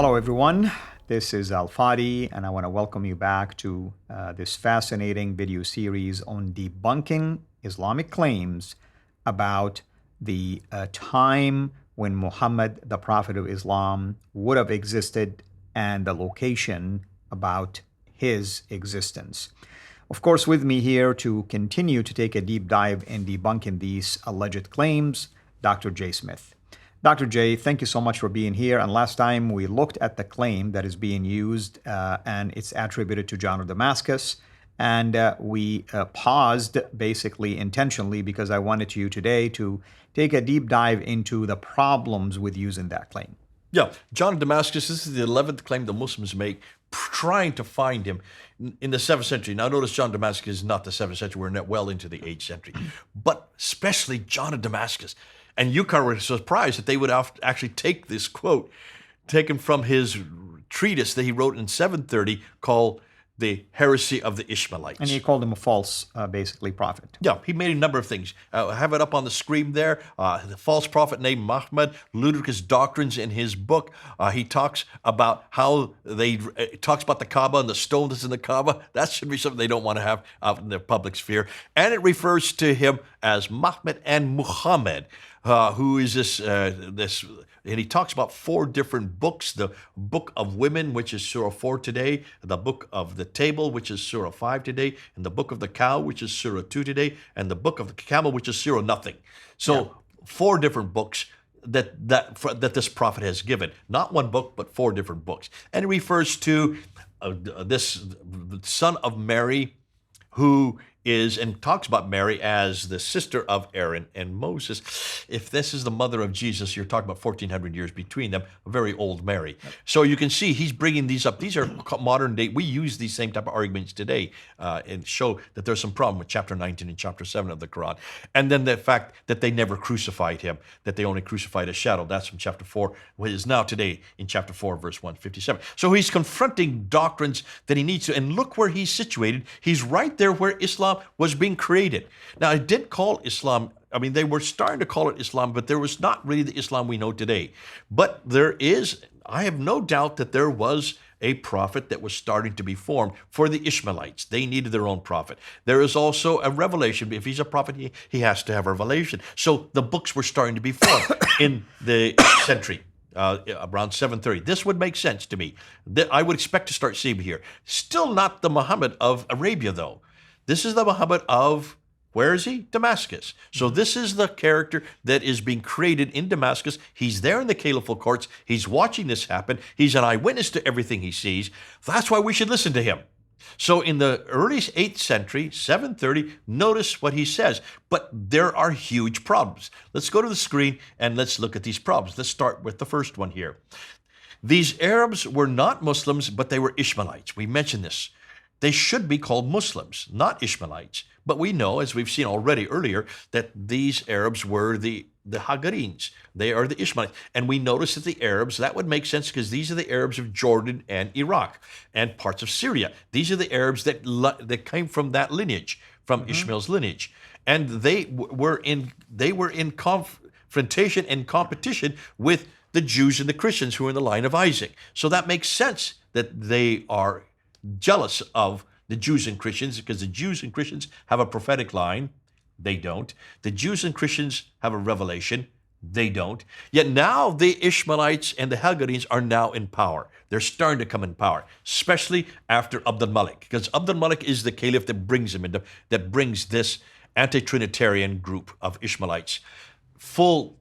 Hello, everyone. This is Fadi, and I want to welcome you back to this fascinating video series on debunking Islamic claims about the time when Muhammad, the Prophet of Islam, would have existed and the location about his existence. Of course, with me here to continue to take a deep dive in debunking these alleged claims, Dr. J. Smith. Dr. J, thank you so much for being here. And last time we looked at the claim that is being used and it's attributed to John of Damascus. And we paused basically intentionally because I wanted you today to take a deep dive into the problems with using that claim. Yeah, John of Damascus, this is the 11th claim the Muslims make, trying to find him in the 7th century. Now notice John of Damascus is not the 7th century, we're well into the 8th century. But especially John of Damascus. And you were surprised that they would actually take this quote, taken from his treatise that he wrote in 730 called The Heresy of the Ishmaelites. And he called him a false, basically, prophet. Yeah, he made a number of things. I have it up on the screen there. The false prophet named Muhammad, ludicrous doctrines in his book. He talks about how talks about the Kaaba and the stone that's in the Kaaba. That should be something they don't want to have out in the public sphere. And it refers to him as Muhammad and Muhammad, who is this, and he talks about 4 different books: the Book of Women, which is Surah 4 today, the Book of the Table, which is Surah 5 today, and the Book of the Cow, which is Surah 2 today, and the Book of the Camel, which is Surah nothing. So 4 different books that this prophet has given. Not one book, but 4 different books. And it refers to this son of Mary, who is, and talks about Mary as the sister of Aaron and Moses. If this is the mother of Jesus, you're talking about 1,400 years between them, a very old Mary. So you can see he's bringing these up. These are modern day. We use these same type of arguments today and show that there's some problem with chapter 19 and chapter 7 of the Quran. And then the fact that they never crucified him, that they only crucified a shadow. That's from chapter 4, what is now today in chapter 4, verse 157. So he's confronting doctrines that he needs to, and look where he's situated. He's right there where Islam was being created. Now, I did call Islam, they were starting to call it Islam, but there was not really the Islam we know today. But I have no doubt that there was a prophet that was starting to be formed for the Ishmaelites. They needed their own prophet. There is also a revelation. If he's a prophet, he has to have a revelation. So the books were starting to be formed in the 8th century. Around 730. This would make sense to me. I would expect to start seeing here. Still not the Muhammad of Arabia, though. This is the Muhammad of, where is he? Damascus. So this is the character that is being created in Damascus. He's there in the caliphal courts. He's watching this happen. He's an eyewitness to everything he sees. That's why we should listen to him. So in the early 8th century, 730, notice what he says. But there are huge problems. Let's go to the screen and let's look at these problems. Let's start with the first one here. These Arabs were not Muslims, but they were Ishmaelites. We mentioned this. They should be called Muslims, not Ishmaelites. But we know, as we've seen already earlier, that these Arabs were the Hagarines. They are the Ishmaelites. And we notice that the Arabs, that would make sense because these are the Arabs of Jordan and Iraq and parts of Syria. These are the Arabs that came from that lineage, from Ishmael's lineage. And they were in confrontation and competition with the Jews and the Christians who are in the line of Isaac. So that makes sense that they are jealous of the Jews and Christians because the Jews and Christians have a prophetic line. They don't. The Jews and Christians have a revelation. They don't. Yet now the Ishmaelites and the Hagarines are now in power. They're starting to come in power, especially after Abdul Malik, because Abdul Malik is the caliph that brings this anti-trinitarian group of Ishmaelites full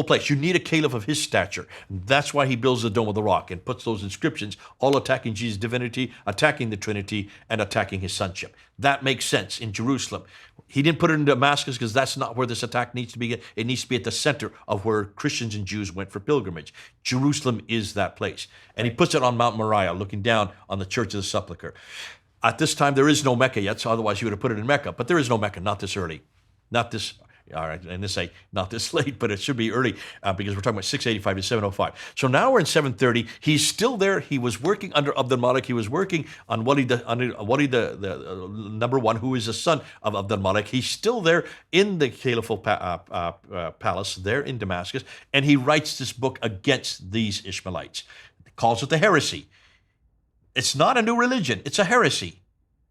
place. You need a caliph of his stature. That's why he builds the Dome of the Rock and puts those inscriptions, all attacking Jesus' divinity, attacking the Trinity, and attacking his sonship. That makes sense in Jerusalem. He didn't put it in Damascus because that's not where this attack needs to be. It needs to be at the center of where Christians and Jews went for pilgrimage. Jerusalem is that place. And he puts it on Mount Moriah, looking down on the Church of the Sepulchre. At this time, there is no Mecca yet, so otherwise you would have put it in Mecca. But there is no Mecca, not this early. All right, and this say not this late, but it should be early because we're talking about 685 to 705. So now we're in 730. He's still there. He was working under Abdul Malik. He was working on Walid the number one, who is the son of Abdul Malik. He's still there in the caliphal palace there in Damascus, and he writes this book against these Ishmaelites. calls it the heresy. It's not a new religion, it's a heresy,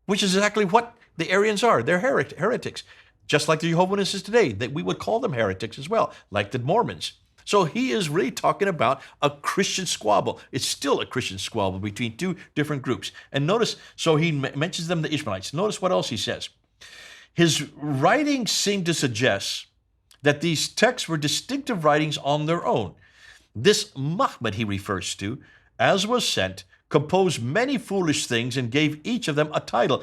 which is exactly what the Arians are. They're heretics, just like the Jehovah's Witnesses today, that we would call them heretics as well, like the Mormons. So he is really talking about a Christian squabble. It's still a Christian squabble between two different groups. And notice, so he mentions them, the Ishmaelites. Notice what else he says. His writings seem to suggest that these texts were distinctive writings on their own. This Muhammad he refers to, as was sent, composed many foolish things and gave each of them a title.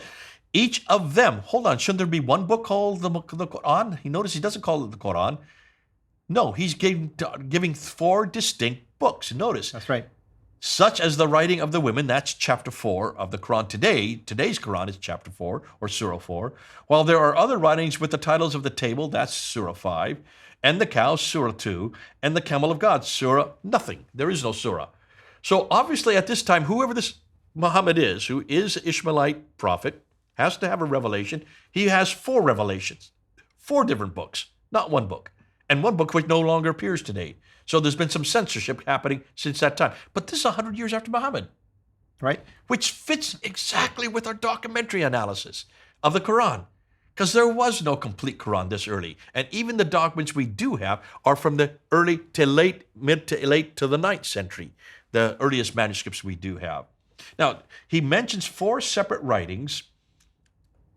Each of them, hold on, shouldn't there be one book called the Quran? Notice he doesn't call it the Quran. No, he's giving 4 distinct books. Notice. That's right. Such as the writing of the women, that's chapter 4 of the Quran today. Today's Quran is chapter 4 or Surah 4. While there are other writings with the titles of the table, that's Surah 5, and the cow, Surah 2, and the camel of God, Surah nothing. There is no Surah. So obviously at this time, whoever this Muhammad is, who is an Ishmaelite prophet, has to have a revelation. He has 4 revelations, 4 different books, not one book. And one book which no longer appears today. So there's been some censorship happening since that time. But this is 100 years after Muhammad. Right. Which fits exactly with our documentary analysis of the Quran. Because there was no complete Quran this early. And even the documents we do have are from the early to late, mid to late to the 9th century. The earliest manuscripts we do have. Now, he mentions 4 separate writings.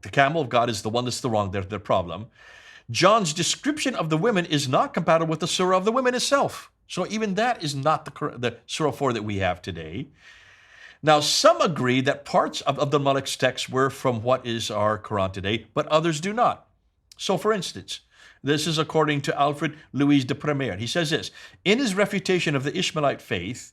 The camel of God is the one that's the problem. John's description of the women is not compatible with the Surah of the women itself. So even that is not the Surah 4 that we have today. Now, some agree that parts of Abdul Malik's text were from what is our Quran today, but others do not. So, for instance, this is according to Alfred Louis de Premier. He says this, in his refutation of the Ishmaelite faith,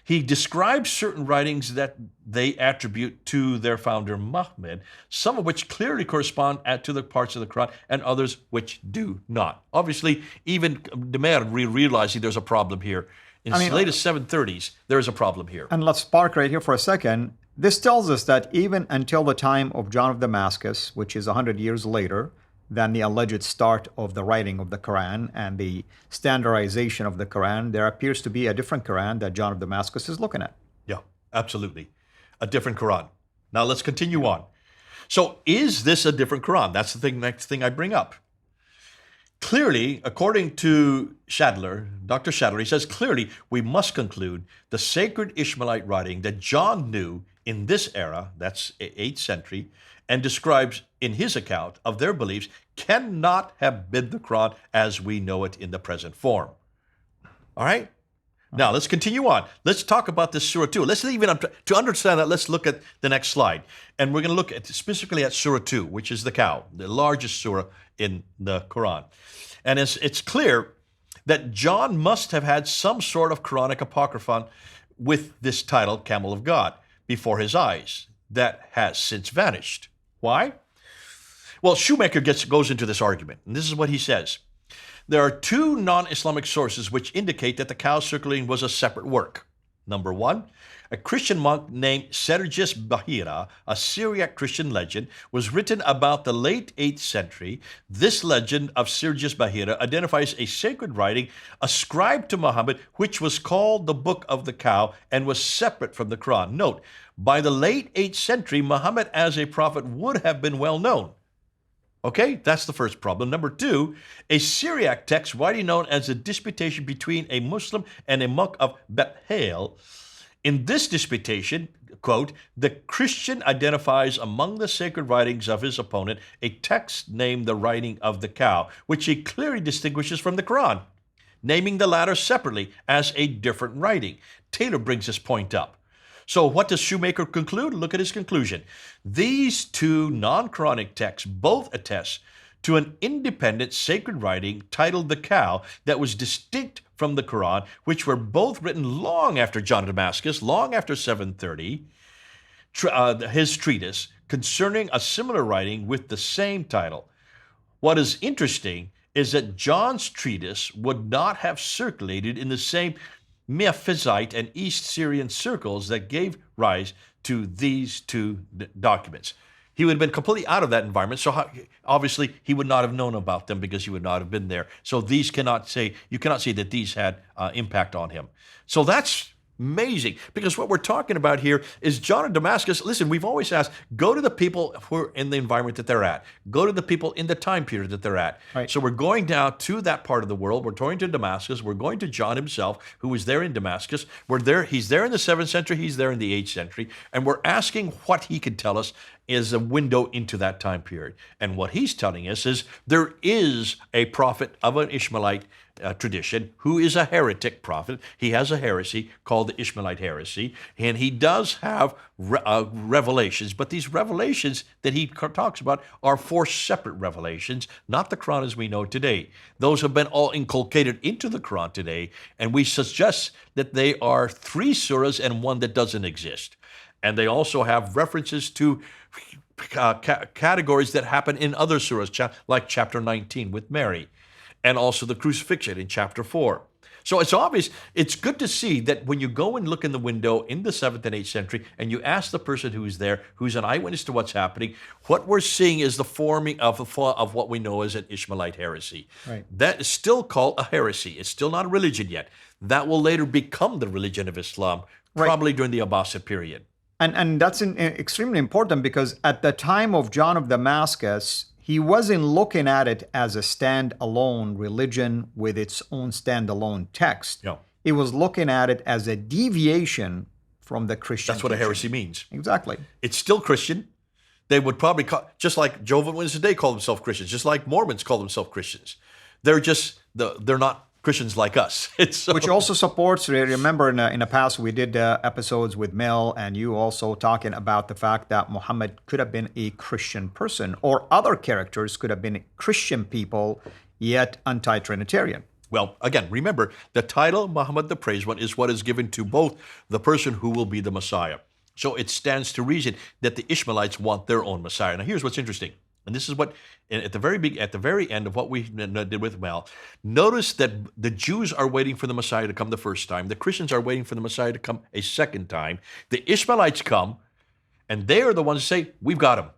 he describes certain writings that they attribute to their founder Muhammad, some of which clearly correspond to the parts of the Quran and others which do not. Obviously, even de Mer realizing there's a problem here. In the latest 730s, there is a problem here. And let's park right here for a second. This tells us that even until the time of John of Damascus, which is 100 years later than the alleged start of the writing of the Quran and the standardization of the Quran, there appears to be a different Quran that John of Damascus is looking at. Yeah, absolutely. A different Quran. Now let's continue on. So is this a different Quran? That's the next thing I bring up. Clearly, according to Shadler, Dr. Shadler, he says, clearly we must conclude the sacred Ishmaelite writing that John knew in this era, that's 8th century, and describes in his account of their beliefs cannot have been the Quran as we know it in the present form. All right? Now, let's continue on. Let's talk about this Surah 2. To understand that, let's look at the next slide. And we're going to look at specifically at Surah 2, which is the cow, the largest surah in the Quran. And it's clear that John must have had some sort of Quranic apocryphon with this title, Camel of God, before his eyes. That has since vanished. Why? Well, Shoemaker goes into this argument, and this is what he says. There are 2 non-Islamic sources which indicate that the cow circulating was a separate work. Number 1, a Christian monk named Sergius Bahira, a Syriac Christian legend, was written about the late 8th century. This legend of Sergius Bahira identifies a sacred writing ascribed to Muhammad, which was called the Book of the Cow and was separate from the Quran. Note, by the late 8th century, Muhammad as a prophet would have been well known. Okay, that's the first problem. Number 2, a Syriac text widely known as a disputation between a Muslim and a monk of Bethel. In this disputation, quote, the Christian identifies among the sacred writings of his opponent a text named the writing of the cow, which he clearly distinguishes from the Quran, naming the latter separately as a different writing. Taylor brings this point up. So what does Shoemaker conclude? Look at his conclusion. These 2 non-Quranic texts both attest to an independent sacred writing titled The Cow that was distinct from the Quran, which were both written long after John of Damascus, long after 730, his treatise concerning a similar writing with the same title. What is interesting is that John's treatise would not have circulated in the same Miaphysite and East Syrian circles that gave rise to these 2 documents. He would have been completely out of that environment, so obviously he would not have known about them because he would not have been there. So you cannot say that these had impact on him. So that's Amazing. Because what we're talking about here is John of Damascus. Listen, we've always asked, go to the people who are in the environment that they're at. Go to the people in the time period that they're at. Right. So we're going down to that part of the world. We're going to Damascus. We're going to John himself, who was there in Damascus. He's there in the 7th century. He's there in the 8th century. And we're asking what he could tell us is a window into that time period. And what he's telling us is there is a prophet of an Ishmaelite tradition who is a heretic prophet. He has a heresy called the Ishmaelite heresy, and he does have revelations, but these revelations that he talks about are 4 separate revelations, not the Quran as we know today. Those have been all inculcated into the Quran today, and we suggest that they are 3 surahs and 1 that doesn't exist. And they also have references to categories that happen in other surahs, like chapter 19 with Mary, and also the crucifixion in chapter 4. So it's obvious, it's good to see that when you go and look in the window in the 7th and 8th century, and you ask the person who's there, who's an eyewitness to what's happening, what we're seeing is the forming of what we know as an Ishmaelite heresy. Right. That is still called a heresy. It's still not a religion yet. That will later become the religion of Islam, probably during the Abbasid period. And that's extremely important because at the time of John of Damascus, he wasn't looking at it as a standalone religion with its own standalone text. Yeah. He was looking at it as a deviation from the Christian That's what a teaching. heresy means. Exactly. It's still Christian. They would probably call, just like Jehovah's Witnesses today call themselves Christians, just like Mormons call themselves Christians. They're not Christians like us. Which also supports, remember in the past we did episodes with Mel and you also talking about the fact that Muhammad could have been a Christian person or other characters could have been Christian people, yet anti-Trinitarian. Well, again, remember, the title Muhammad the Praised One is what is given to both the person who will be the Messiah. So it stands to reason that the Ishmaelites want their own Messiah. Now here's what's interesting. And this is what, at the very end of what we did with Mel, notice that the Jews are waiting for the Messiah to come the first time. The Christians are waiting for the Messiah to come a second time. The Ishmaelites come, and they are the ones who say, we've got him.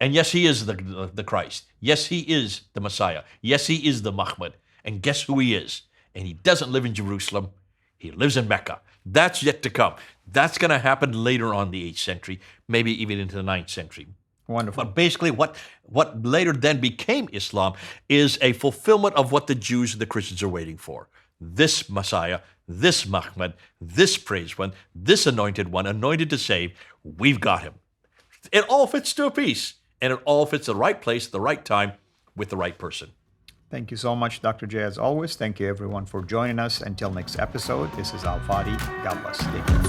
And yes, he is the Christ. Yes, he is the Messiah. Yes, he is the Muhammad. And guess who he is? And he doesn't live in Jerusalem. He lives in Mecca. That's yet to come. That's going to happen later on the 8th century, maybe even into the 9th century. Wonderful. But basically what later then became Islam is a fulfillment of what the Jews and the Christians are waiting for. This Messiah, this Muhammad, this praised one, this anointed one, anointed to save, we've got him. It all fits to a piece, and it all fits the right place, the right time, with the right person. Thank you so much, Dr. J, as always. Thank you, everyone, for joining us. Until next episode, this is Al-Fadi. God bless. Take care.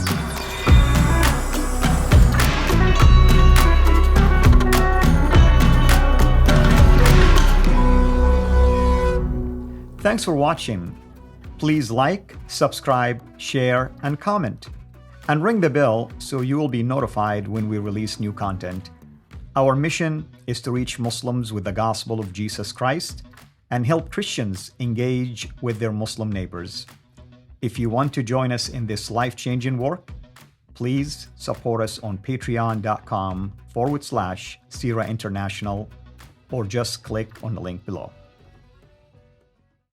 Thanks for watching. Please like, subscribe, share, and comment. And ring the bell so you will be notified when we release new content. Our mission is to reach Muslims with the gospel of Jesus Christ and help Christians engage with their Muslim neighbors. If you want to join us in this life-changing work, please support us on patreon.com/CIRA International or just click on the link below.